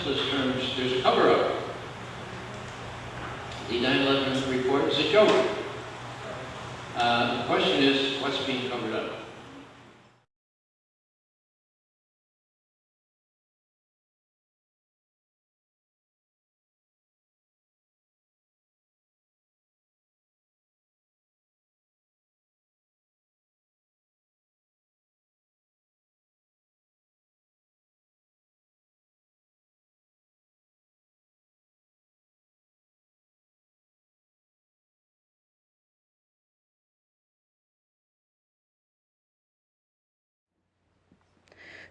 simplest terms, there's a cover-up. The 9/11 report is a joke. The question is, what's being covered up?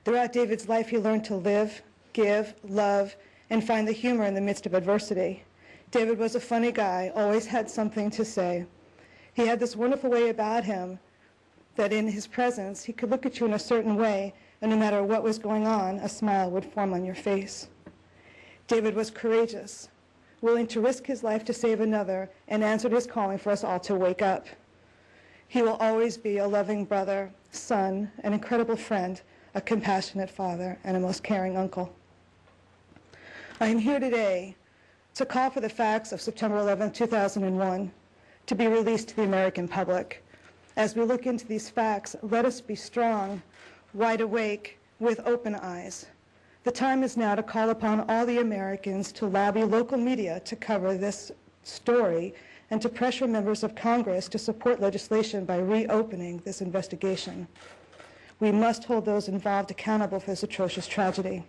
Throughout David's life, he learned to live, give, love, and find the humor in the midst of adversity. David was a funny guy, always had something to say. He had this wonderful way about him that in his presence, he could look at you in a certain way, and no matter what was going on, a smile would form on your face. David was courageous, willing to risk his life to save another, and answered his calling for us all to wake up. He will always be a loving brother, son, an incredible friend, a compassionate father, and a most caring uncle. I am here today to call for the facts of September 11, 2001 to be released to the American public. As we look into these facts, let us be strong, wide awake, with open eyes. The time is now to call upon all the Americans to lobby local media to cover this story and to pressure members of Congress to support legislation by reopening this investigation. We must hold those involved accountable for this atrocious tragedy.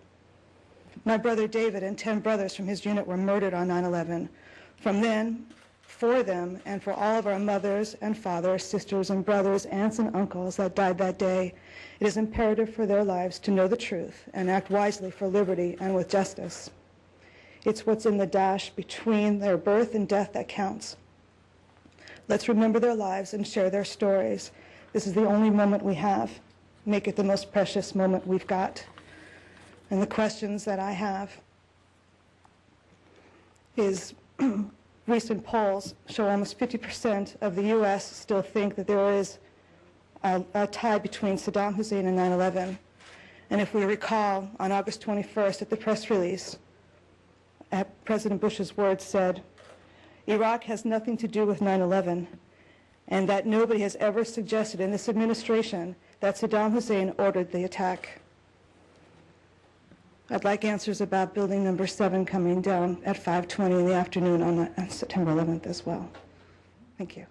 My brother David and 10 brothers from his unit were murdered on 9/11. From then, for them, and for all of our mothers and fathers, sisters and brothers, aunts and uncles that died that day, it is imperative for their lives to know the truth and act wisely for liberty and with justice. It's what's in the dash between their birth and death that counts. Let's remember their lives and share their stories. This is the only moment we have. Make it the most precious moment we've got. And the questions that I have is recent polls show almost 50% of the U.S. still think that there is a tie between Saddam Hussein and 9/11. And if we recall, on August 21st at the press release, President Bush's words said, Iraq has nothing to do with 9/11, and that nobody has ever suggested in this administration that Saddam Hussein ordered the attack. I'd like answers about building number 7 coming down at 5:20 in the afternoon on September 11th as well. Thank you.